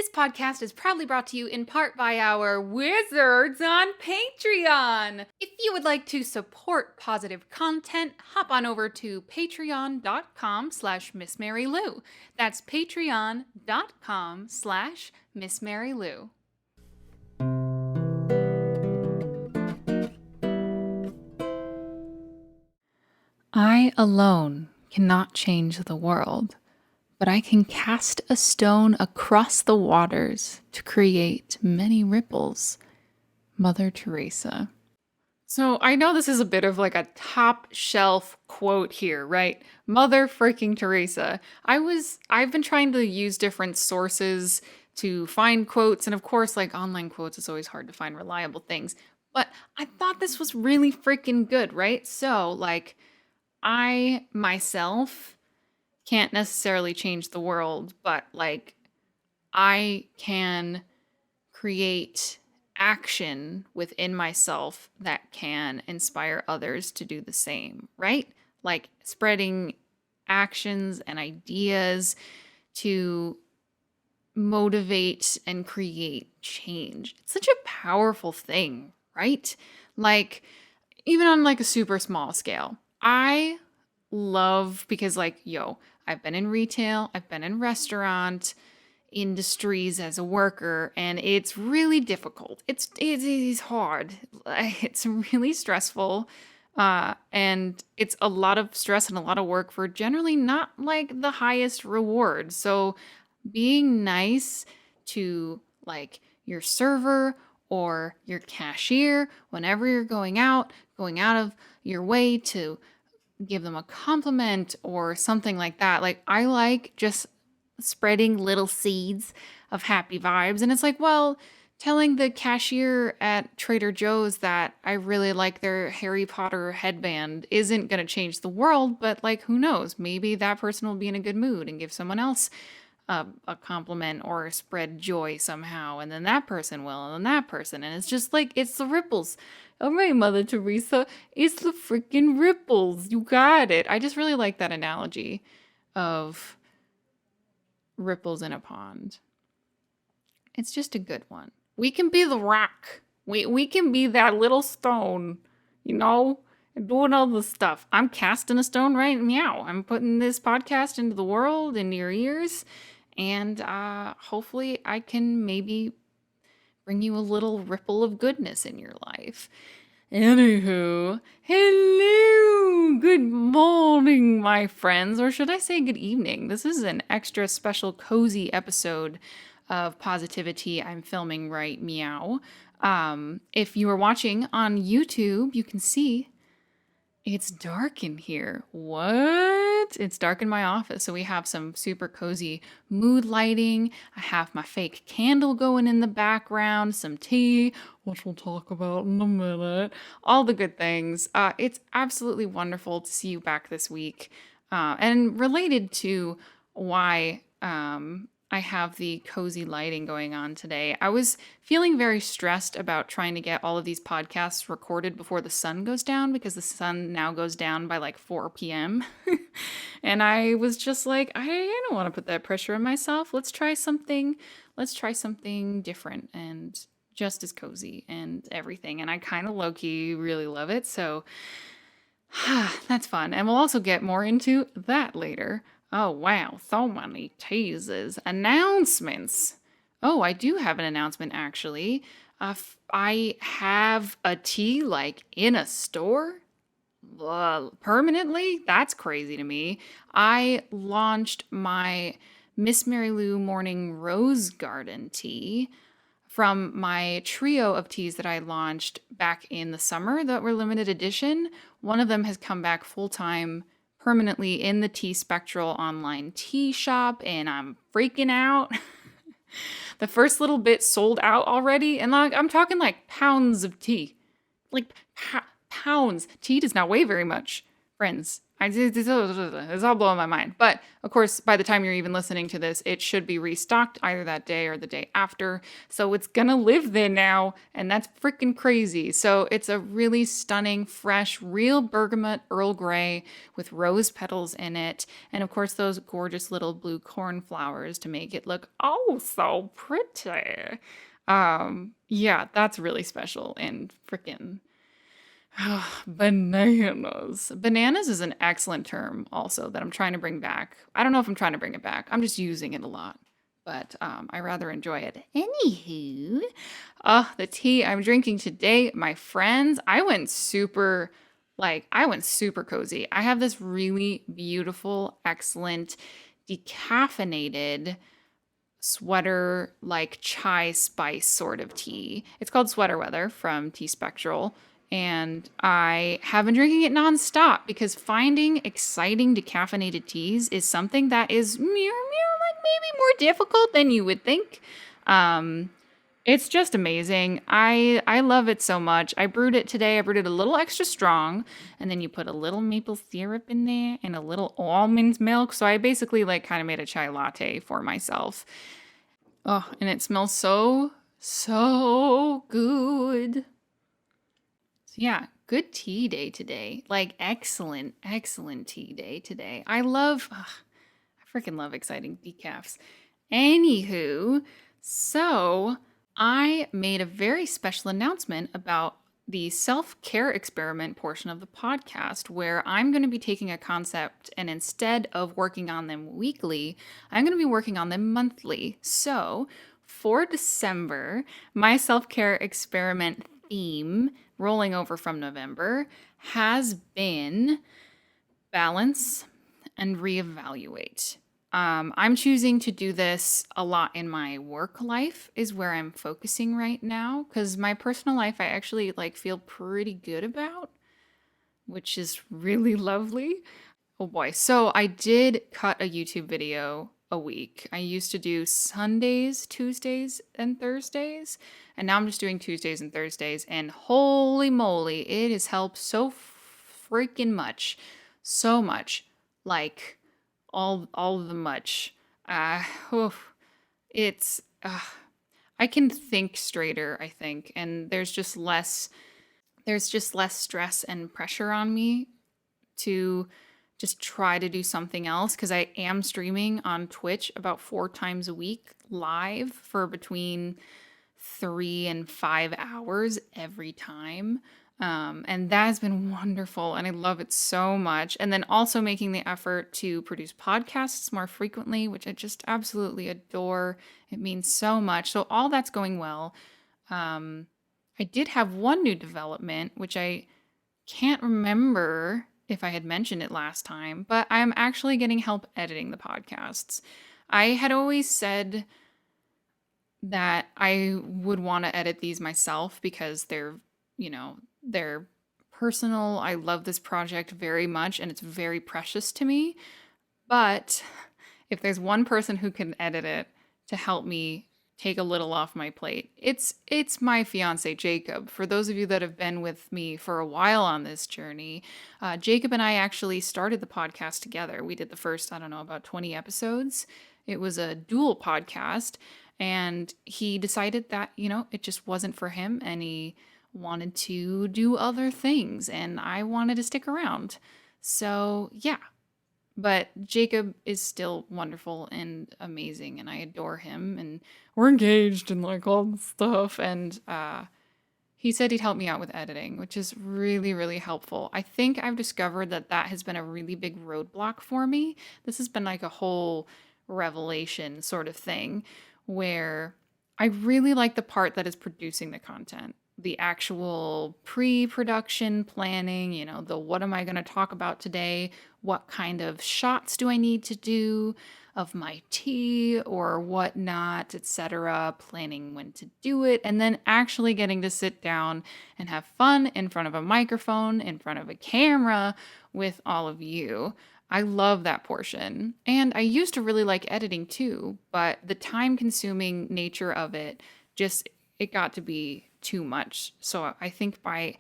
This podcast is proudly brought to you in part by our wizards on Patreon. If you would like to support positive content, hop on over to patreon.com/MissMaryLou. That's patreon.com/MissMaryLou. I alone cannot change the world, but I can cast a stone across the waters to create many ripples. Mother Teresa. So I know this is a bit of like a top shelf quote here, right? Mother freaking Teresa. I've been trying to use different sources to find quotes, and of course, like online quotes, it's always hard to find reliable things. But I thought this was really freaking good, right? So, like, I myself can't necessarily change the world, but like I can create action within myself that can inspire others to do the same, right? Like spreading actions and ideas to motivate and create change. It's such a powerful thing, right? Like even on like a super small scale. I love because like, I've been in retail, I've been in restaurant industries as a worker, and it's really difficult. It's hard. It's really stressful. And it's a lot of stress and a lot of work for generally not like the highest reward. So being nice to like your server or your cashier whenever you're going out of your way to give them a compliment or something like that. Like I like just spreading little seeds of happy vibes. And it's like, well, telling the cashier at Trader Joe's that I really like their Harry Potter headband isn't going to change the world, but like, who knows? Maybe that person will be in a good mood and give someone else a compliment or spread joy somehow. And then that person will, and then that person. And it's just like, it's the ripples. All right, Mother Teresa, it's the freaking ripples. You got it. I just really like that analogy of ripples in a pond. It's just a good one. We can be the rock. We can be that little stone, and doing all the stuff. I'm casting a stone right meow. I'm putting this podcast into the world, into your ears, and hopefully I can maybe bring you a little ripple of goodness in your life. Anywho, hello, good morning, my friends, or should I say good evening? This is an extra special cozy episode of PositiviTea I'm filming right meow. If you are watching on YouTube, you can see it's dark in here. What? It's dark in my office, so we have some super cozy mood lighting. I have my fake candle going in the background, some tea, which we'll talk about in a minute. All the good things. It's absolutely wonderful to see you back this week. And related to why I have the cozy lighting going on today. I was feeling very stressed about trying to get all of these podcasts recorded before the sun goes down because the sun now goes down by like 4 p.m. And I was just like, I don't want to put that pressure on myself. Let's try something different and just as cozy and everything. And I kind of low-key really love it. So that's fun. And we'll also get more into that later. Oh, wow. So many teases. Announcements. Oh, I do have an announcement, actually. I have a tea, like, in a store? Permanently? That's crazy to me. I launched my Miss Mary Lou Morning Rose Garden tea from my trio of teas that I launched back in the summer that were limited edition. One of them has come back full-time permanently in the Tea Spectral online tea shop, and I'm freaking out. The first little bit sold out already, and like I'm talking like pounds of tea. Like pounds. Tea does not weigh very much, friends. It's all blowing my mind. But of course, by the time you're even listening to this, it should be restocked either that day or the day after. So it's gonna live there now, and that's freaking crazy. So it's a really stunning, fresh, real bergamot Earl Grey with rose petals in it. And of course, those gorgeous little blue cornflowers to make it look oh so pretty. Yeah, that's really special and freaking bananas. Bananas is an excellent term also that I'm trying to bring back. I don't know if I'm trying to bring it back. I'm just using it a lot. But I rather enjoy it. Anywho, the tea I'm drinking today, my friends, I went super cozy. I have this really beautiful, excellent, decaffeinated sweater like chai spice sort of tea. It's called Sweater Weather from Tea Spectral. And I have been drinking it nonstop because finding exciting decaffeinated teas is something that is like maybe more difficult than you would think. Um, it's just amazing. I love it so much. I brewed it today. I brewed it a little extra strong, and then you put a little maple syrup in there and a little almond milk. So I basically like kind of made a chai latte for myself. Oh, and it smells so good. So yeah, good tea day today. Like excellent tea day today. I freaking love exciting decafs. Anywho, so I made a very special announcement about the self care experiment portion of the podcast, where I'm going to be taking a concept and instead of working on them weekly, I'm going to be working on them monthly. So for December, my self care experiment theme, rolling over from November, has been balance and reevaluate. I'm choosing to do this a lot in my work life is where I'm focusing right now, because my personal life I actually like feel pretty good about, which is really lovely. Oh boy. So I did cut a YouTube video a week. I used to do Sundays, Tuesdays, and Thursdays, and now I'm just doing Tuesdays and Thursdays, and holy moly, it has helped so freaking much. So much. Like all the much. Uh oof. It's I can think straighter, I think, and there's just less stress and pressure on me to just try to do something else, because I am streaming on Twitch about 4 times a week live for between 3 and 5 hours every time. And that has been wonderful, and I love it so much. And then also making the effort to produce podcasts more frequently, which I just absolutely adore. It means so much. So all that's going well. Um, I did have one new development, which I can't remember if I had mentioned it last time, but I'm actually getting help editing the podcasts. I had always said that I would want to edit these myself because they're personal. I love this project very much and it's very precious to me. But if there's one person who can edit it to help me take a little off my plate, it's my fiance Jacob. For those of you that have been with me for a while on this journey, Jacob and I actually started the podcast together. We did the first, I don't know, about 20 episodes. It was a dual podcast, and he decided that it just wasn't for him, and he wanted to do other things, and I wanted to stick around. So yeah, but Jacob is still wonderful and amazing, and I adore him, and we're engaged and like all the stuff. And he said he'd help me out with editing, which is really, really helpful. I think I've discovered that has been a really big roadblock for me. This has been like a whole revelation sort of thing where I really like the part that is producing the content. The actual pre-production planning, the what am I going to talk about today? What kind of shots do I need to do of my tea or whatnot, etc. Planning when to do it, and then actually getting to sit down and have fun in front of a microphone, in front of a camera with all of you. I love that portion. And I used to really like editing too, but the time-consuming nature of it it got to be too much. So I think by,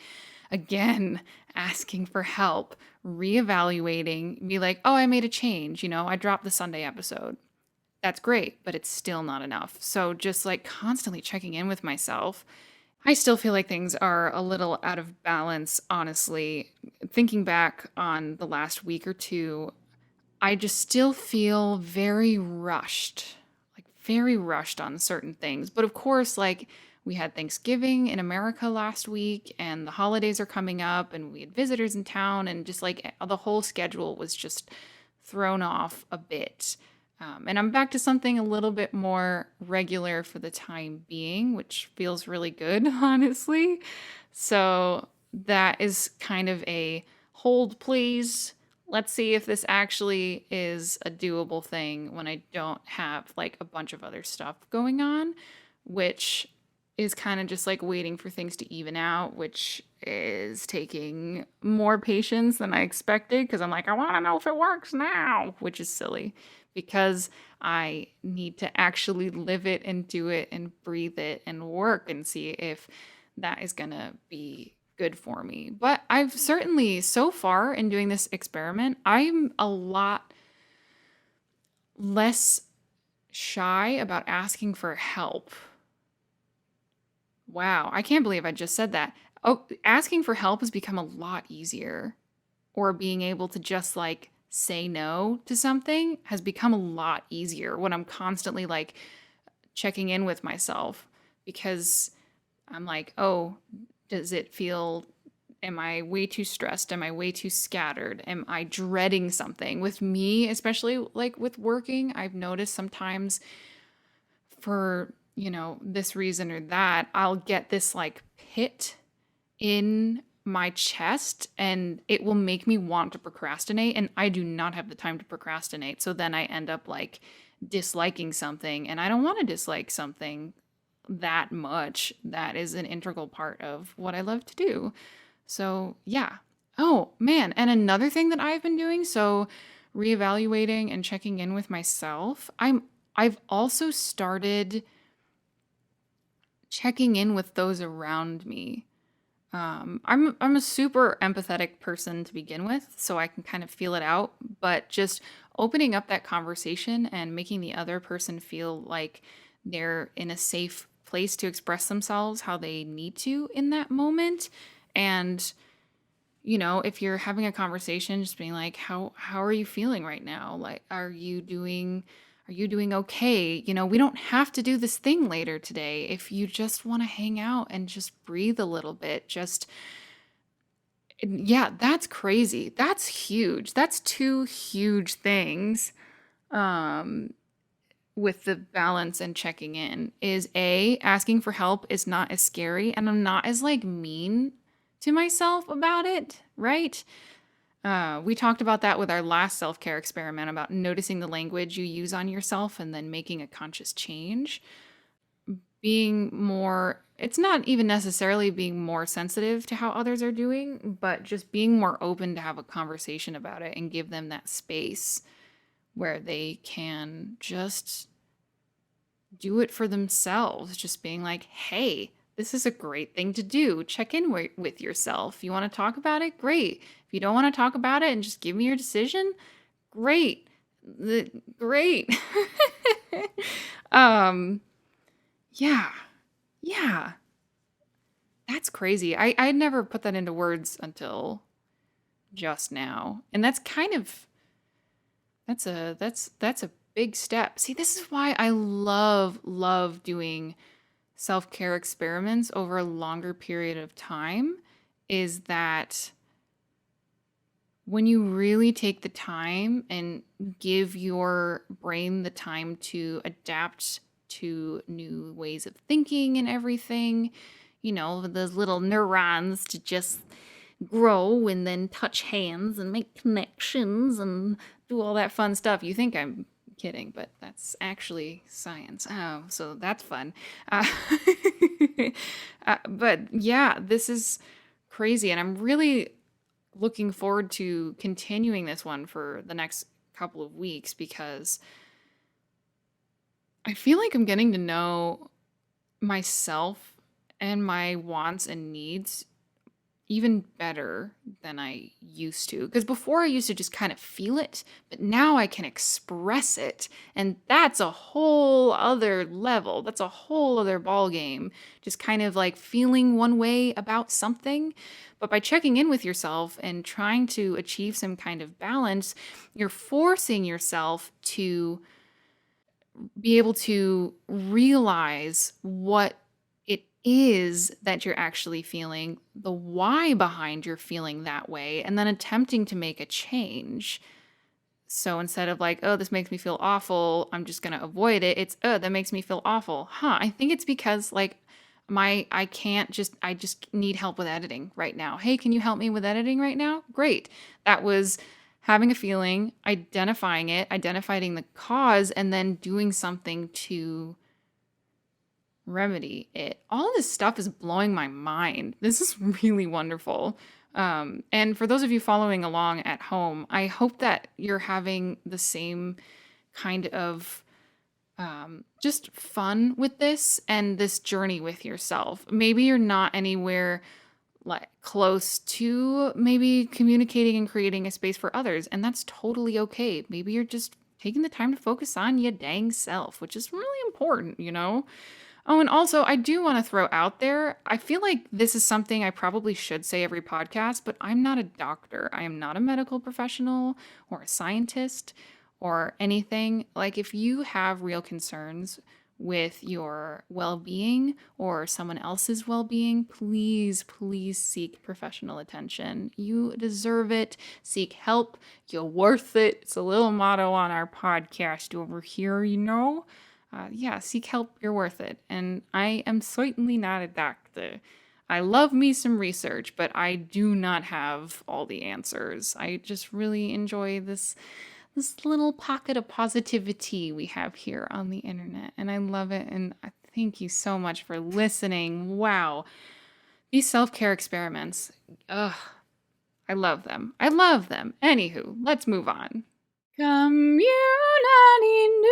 again, asking for help reevaluating, be like, oh, I made a change. I dropped the Sunday episode. That's great, but it's still not enough. So just like constantly checking in with myself. I still feel like things are a little out of balance, honestly. Thinking back on the last week or two, I just still feel very rushed, like very rushed on certain things. But of course, like we had Thanksgiving in America last week, and the holidays are coming up, and we had visitors in town, and just like the whole schedule was just thrown off a bit. And I'm back to something a little bit more regular for the time being, which feels really good, honestly. So that is kind of a hold, please. Let's see if this actually is a doable thing when I don't have like a bunch of other stuff going on, which is kind of just like waiting for things to even out, which is taking more patience than I expected because I'm like, I want to know if it works now, which is silly because I need to actually live it and do it and breathe it and work and see if that is going to be good for me. But I've certainly, so far in doing this experiment, I'm a lot less shy about asking for help. Wow, I can't believe I just said that. Oh, asking for help has become a lot easier. Or being able to just like say no to something has become a lot easier when I'm constantly like checking in with myself because I'm like, oh, does it feel, am I way too stressed? Am I way too scattered? Am I dreading something? With me, especially like with working, I've noticed sometimes for, this reason or that, I'll get this like pit in my chest and it will make me want to procrastinate. And I do not have the time to procrastinate. So then I end up like disliking something. And I don't want to dislike something that much. That is an integral part of what I love to do. So yeah. Oh man. And another thing that I've been doing, so reevaluating and checking in with myself. I've also started checking in with those around me. I'm a super empathetic person to begin with, so I can kind of feel it out. But just opening up that conversation and making the other person feel like they're in a safe place to express themselves how they need to in that moment. And if you're having a conversation, just being like, how are you feeling right now? Like, are you doing okay? We don't have to do this thing later today. If you just want to hang out and just breathe a little bit, yeah, that's crazy. That's huge. That's two huge things. Um, with the balance and checking in is asking for help is not as scary and I'm not as like mean to myself about it, right? We talked about that with our last self-care experiment about noticing the language you use on yourself and then making a conscious change. Being more, it's not even necessarily being more sensitive to how others are doing, but just being more open to have a conversation about it and give them that space where they can just do it for themselves. Just being like, hey, this is a great thing to do. Check in with yourself. You want to talk about it? Great. If you don't want to talk about it and just give me your decision, great. Great. um, yeah. Yeah. That's crazy. I'd never put that into words until just now. And that's kind of that's a big step. See, this is why I love doing self-care experiments over a longer period of time is that when you really take the time and give your brain the time to adapt to new ways of thinking and everything, those little neurons to just grow and then touch hands and make connections and do all that fun stuff. You think I'm kidding, but that's actually science. Oh, so that's fun. Uh, but yeah, this is crazy. And I'm really looking forward to continuing this one for the next couple of weeks because I feel like I'm getting to know myself and my wants and needs even better than I used to. Because before I used to just kind of feel it, but now I can express it. And that's a whole other level. That's a whole other ball game. Just kind of like feeling one way about something. But by checking in with yourself and trying to achieve some kind of balance, you're forcing yourself to be able to realize what it is that you're actually feeling, the why behind you're feeling that way, and then attempting to make a change. So instead of like, oh, this makes me feel awful, I'm just going to avoid it, it's, oh, that makes me feel awful. I think it's because like I just need help with editing right now. Hey, can you help me with editing right now? Great. That was having a feeling, identifying the cause, and then doing something to remedy it. All this stuff is blowing my mind. This is really wonderful. And for those of you following along at home, I hope that you're having the same kind of just fun with this and this journey with yourself. Maybe you're not anywhere like close to maybe communicating and creating a space for others, and that's totally okay. Maybe you're just taking the time to focus on your dang self, which is really important, you know? Oh, and also, I do want to throw out there, I feel like this is something I probably should say every podcast, but I'm not a doctor. I am not a medical professional or a scientist or anything. Like, if you have real concerns with your well being or someone else's well being, please, please seek professional attention. You deserve it. Seek help. You're worth it. It's a little motto on our podcast over here, you know? Yeah, seek help. You're worth it. And I am certainly not a doctor. I love me some research, but I do not have all the answers. I just really enjoy this little pocket of positivity we have here on the internet, and I love it. And I thank you so much for listening. Wow, these self-care experiments. Ugh, I love them. I love them. Anywho, let's move on. Community news.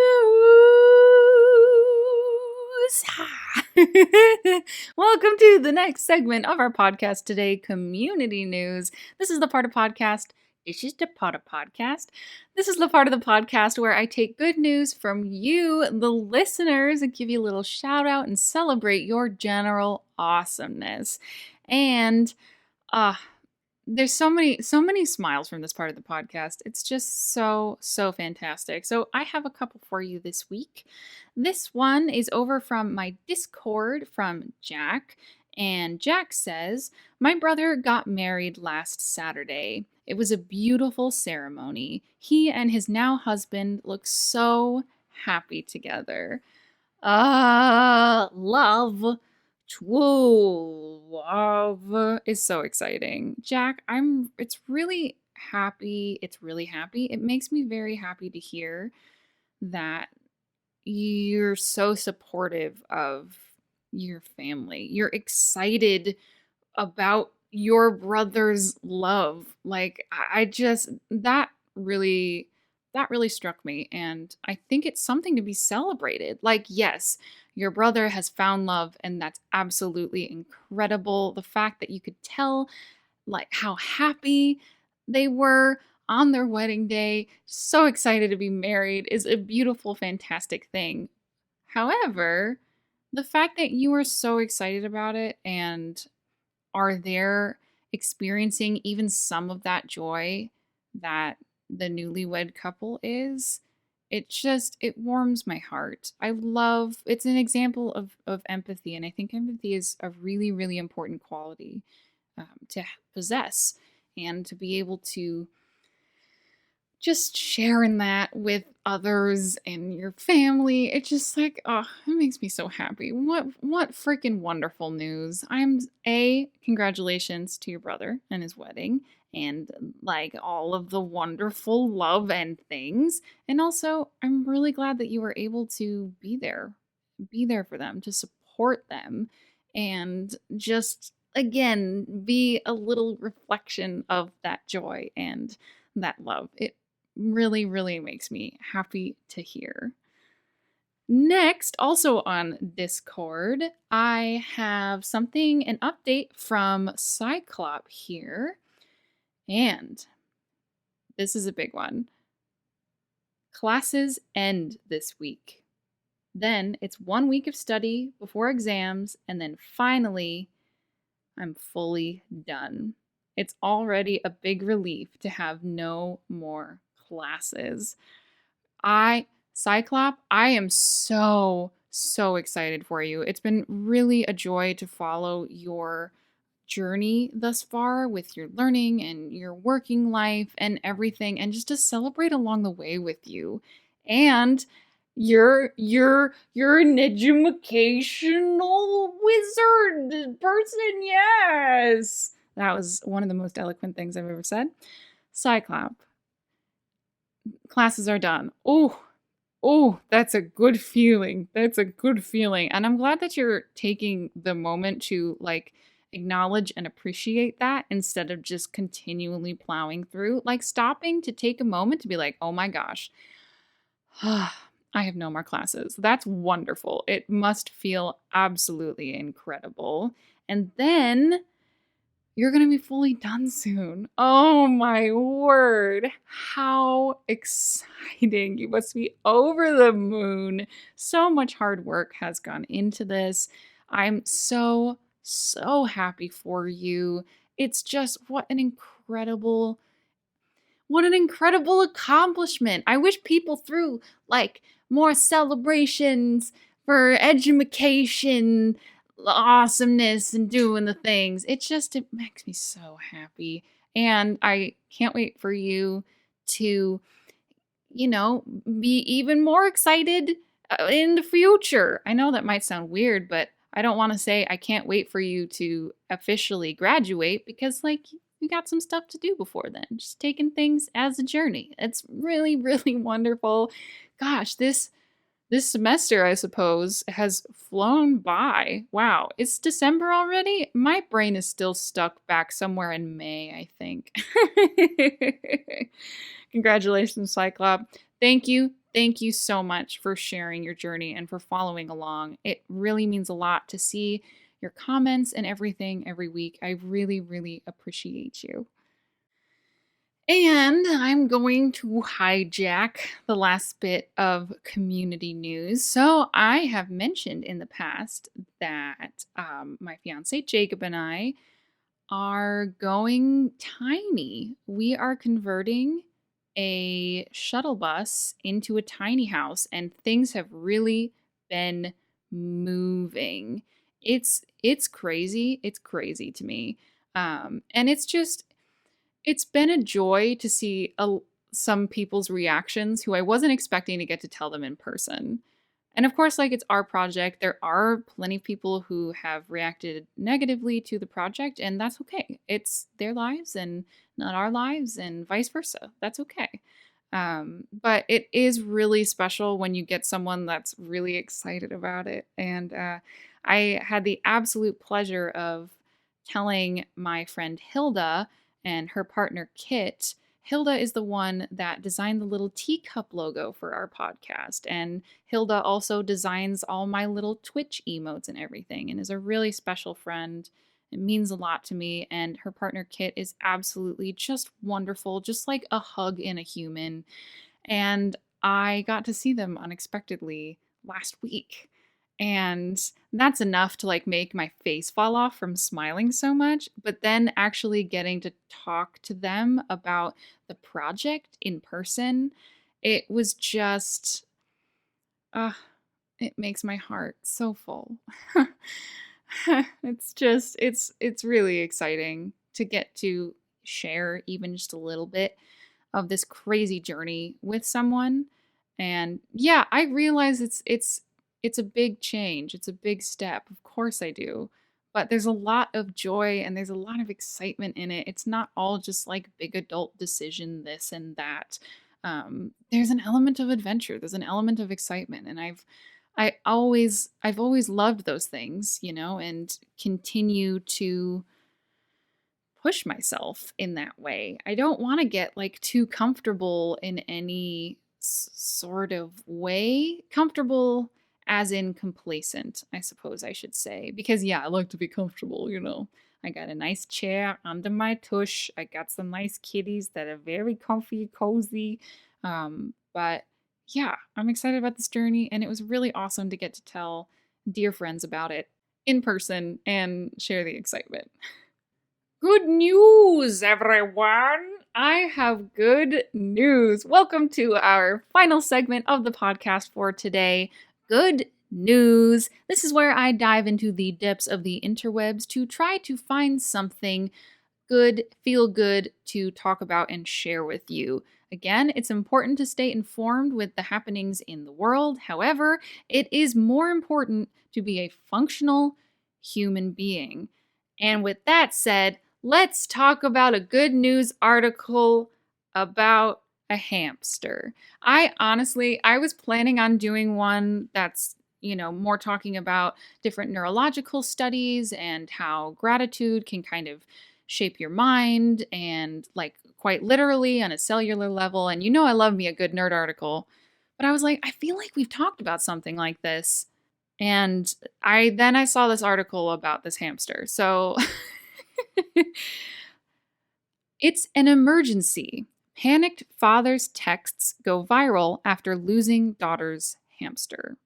Welcome to the next segment of our podcast today, community news. This is the part of podcast. This is the part of podcast. This is the part of the podcast where I take good news from you, the listeners, and give you a little shout out and celebrate your general awesomeness. And there's so many smiles from this part of the podcast. It's just so fantastic. So I have a couple for you this week. This one is over from my Discord from Jack, and Jack says, "My brother got married last Saturday. It was a beautiful ceremony. He and his now husband look so happy together. Love. True love is so exciting. Jack, it's really happy. It's really happy. It makes me very happy to hear that you're so supportive of your family. You're excited about your brother's love. Like I just that really struck me, and I think it's something to be celebrated. Like, yes, your brother has found love, and that's absolutely incredible. The fact that you could tell like how happy they were on their wedding day, so excited to be married, is a beautiful, fantastic thing. However, the fact that you are so excited about it and are there experiencing even some of that joy that the newlywed couple is, it warms my heart. It's an example of empathy, and I think empathy is a really, really important quality to possess, and to be able to just sharing that with others and your family. It's just like, oh, it makes me so happy. What freaking wonderful news. Congratulations to your brother and his wedding, and like all of the wonderful love and things. And also, I'm really glad that you were able to be there for them, to support them, and just again be a little reflection of that joy and that love. It really, really makes me happy to hear. Next, also on Discord, I have an update from Cyclop here. And this is a big one. Classes end this week. Then it's 1 week of study before exams, and then finally, I'm fully done. It's already a big relief to have no more classes. Cyclop, I am so excited for you. It's been really a joy to follow your journey thus far with your learning and your working life and everything, and just to celebrate along the way with you. And you're an educational wizard person, yes. That was one of the most eloquent things I've ever said. Cyclop, classes are done. Oh, that's a good feeling. That's a good feeling. And I'm glad that you're taking the moment to like acknowledge and appreciate that instead of just continually plowing through, like stopping to take a moment to be like, oh my gosh, I have no more classes. That's wonderful. It must feel absolutely incredible. And then you're going to be fully done soon. Oh my word. How exciting. You must be over the moon. So much hard work has gone into this. I'm so happy for you. It's just what an incredible accomplishment. I wish people threw like more celebrations for education, awesomeness, and doing the things. It makes me so happy. And I can't wait for you to, be even more excited in the future. I know that might sound weird, but I don't want to say I can't wait for you to officially graduate because, like, we got some stuff to do before then. Just taking things as a journey. It's really, really wonderful. Gosh, this semester, I suppose, has flown by. Wow, it's December already? My brain is still stuck back somewhere in May, I think. Congratulations, Cyclop. Thank you. Thank you so much for sharing your journey and for following along. It really means a lot to see your comments and everything every week. I really, really appreciate you. And I'm going to hijack the last bit of community news. So, I have mentioned in the past that my fiance Jacob and I are going tiny. We are converting a shuttle bus into a tiny house, and things have really been moving. It's crazy. It's crazy to me. And it's been a joy to see some people's reactions who I wasn't expecting to get to tell them in person. And of course, like, it's our project. There are plenty of people who have reacted negatively to the project, and that's okay. It's their lives and not our lives, and vice versa. That's okay. But it is really special when you get someone that's really excited about it. And I had the absolute pleasure of telling my friend Hilda and her partner Kit. Hilda is the one that designed the little teacup logo for our podcast. And Hilda also designs all my little Twitch emotes and everything, and is a really special friend. It means a lot to me. And her partner Kit is absolutely just wonderful, just like a hug in a human. And I got to see them unexpectedly last week. And that's enough to like make my face fall off from smiling so much. But then actually getting to talk to them about the project in person, it was just, it makes my heart so full. It's really exciting to get to share even just a little bit of this crazy journey with someone. And yeah, I realize it's a big change. It's a big step. Of course I do. But there's a lot of joy and there's a lot of excitement in it. It's not all just like big adult decision, this and that. There's an element of adventure. There's an element of excitement, and I've always loved those things, and continue to push myself in that way. I don't want to get like too comfortable in any sort of way. Comfortable as in complacent, I suppose I should say. Because, yeah, I like to be comfortable, I got a nice chair under my tush. I got some nice kitties that are very comfy, cozy. But yeah, I'm excited about this journey, and it was really awesome to get to tell dear friends about it in person and share the excitement. Good news, everyone! I have good news. Welcome to our final segment of the podcast for today. Good news. This is where I dive into the depths of the interwebs to try to find something good, feel good to talk about and share with you. Again, it's important to stay informed with the happenings in the world. However, it is more important to be a functional human being. And with that said, let's talk about a good news article about a hamster. I was planning on doing one that's more talking about different neurological studies and how gratitude can kind of shape your mind and like quite literally on a cellular level. And I love me a good nerd article. But I was like, I feel like we've talked about something like this. And I saw this article about this hamster. So it's an emergency. Panicked father's texts go viral after losing daughter's hamster.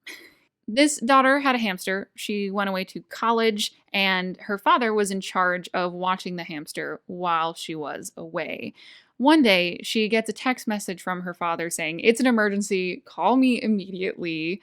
This daughter had a hamster. She went away to college, and her father was in charge of watching the hamster while she was away. One day, she gets a text message from her father saying, "It's an emergency. Call me immediately."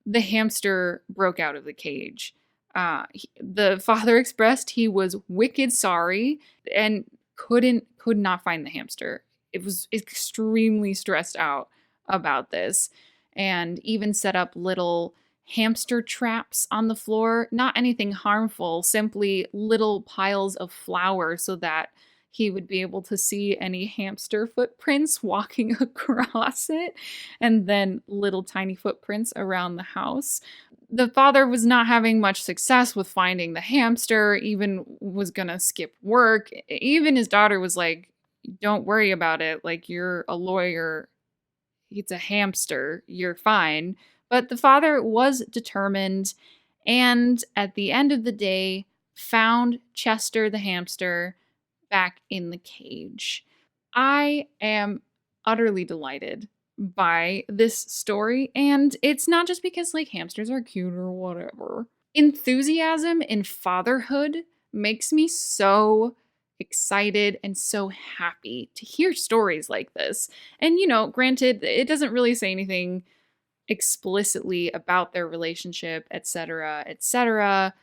The hamster broke out of the cage. The father expressed he was wicked sorry and could not find the hamster. It was extremely stressed out about this, and even set up little hamster traps on the floor. Not anything harmful, simply little piles of flour so that he would be able to see any hamster footprints walking across it, and then little tiny footprints around the house. The father was not having much success with finding the hamster, even was gonna skip work. Even his daughter was like, "Don't worry about it. Like, you're a lawyer. It's a hamster. You're fine." But the father was determined, and at the end of the day, found Chester the hamster back in the cage. I am utterly delighted by this story, and it's not just because like hamsters are cute or whatever. Enthusiasm in fatherhood makes me so excited and so happy to hear stories like this. And granted, it doesn't really say anything explicitly about their relationship, etc., etc.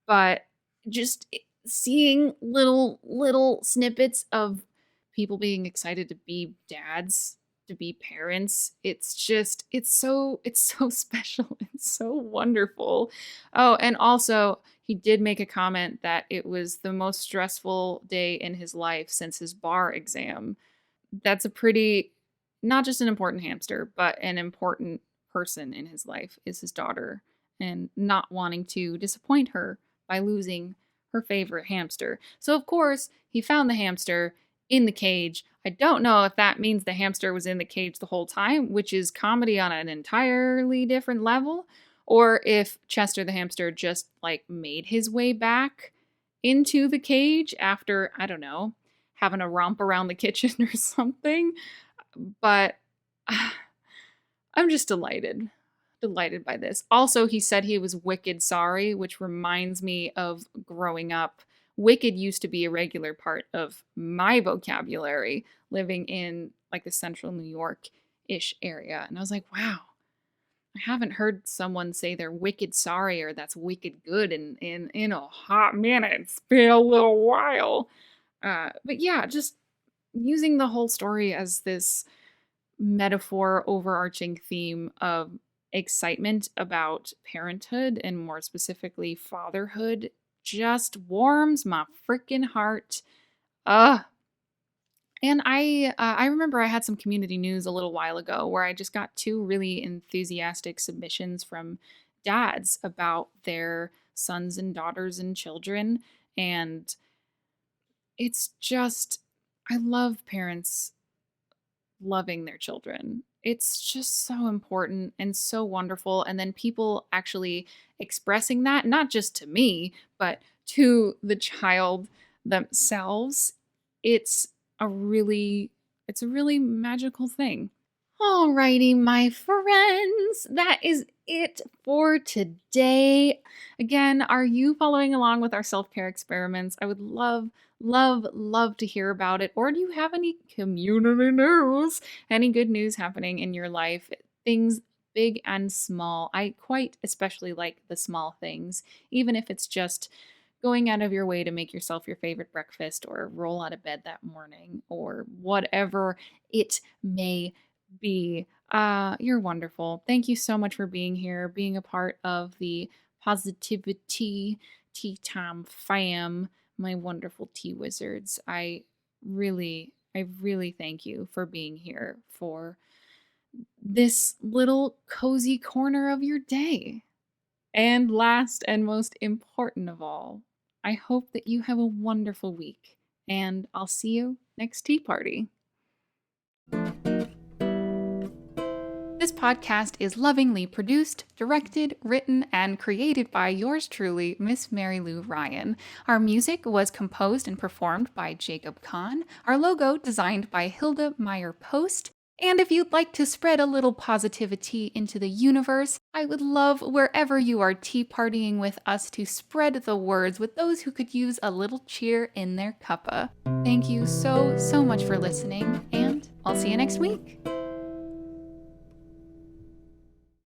But just seeing little snippets of people being excited to be dads, to be parents, it's so special and so wonderful. Oh, and also he did make a comment that it was the most stressful day in his life since his bar exam. That's a pretty, not just an important hamster, but an important person in his life is his daughter, and not wanting to disappoint her by losing her favorite hamster. So, of course, he found the hamster in the cage. I don't know if that means the hamster was in the cage the whole time, which is comedy on an entirely different level, or if Chester the hamster just like made his way back into the cage after, I don't know, having a romp around the kitchen or something. But I'm just delighted by this. Also, he said he was wicked sorry, which reminds me of growing up. Wicked used to be a regular part of my vocabulary living in like the central New York-ish area. And I was like, wow, I haven't heard someone say they're wicked sorry or that's wicked good in a hot minute. It's been a little while. But yeah, just using the whole story as this metaphor, overarching theme of excitement about parenthood and more specifically fatherhood just warms my freaking heart. Uh and I remember I had some community news a little while ago where I just got two really enthusiastic submissions from dads about their sons and daughters and children, and it's just, I love parents loving their children. It's just so important and so wonderful. And then people actually expressing that, not just to me, but to the child themselves. It's a really, it's a really magical thing. Alrighty, my friends, that is it for today. Again, are you following along with our self-care experiments? I would love, love, love to hear about it. Or do you have any community news? Any good news happening in your life? Things big and small. I quite especially like the small things, even if it's just going out of your way to make yourself your favorite breakfast or roll out of bed that morning or whatever it may be. You're wonderful. Thank you so much for being here, being a part of the Positivity Tea Time fam, my wonderful tea wizards. I really thank you for being here for this little cozy corner of your day. And last and most important of all, I hope that you have a wonderful week, and I'll see you next tea party. This podcast is lovingly produced, directed, written, and created by yours truly, Miss Mary Lou Ryan. Our music was composed and performed by Jacob Kahn. Our logo designed by Hilda Meyer Post. And if you'd like to spread a little positivity into the universe, I would love wherever you are tea partying with us to spread the words with those who could use a little cheer in their cuppa. Thank you so, so much for listening, and I'll see you next week.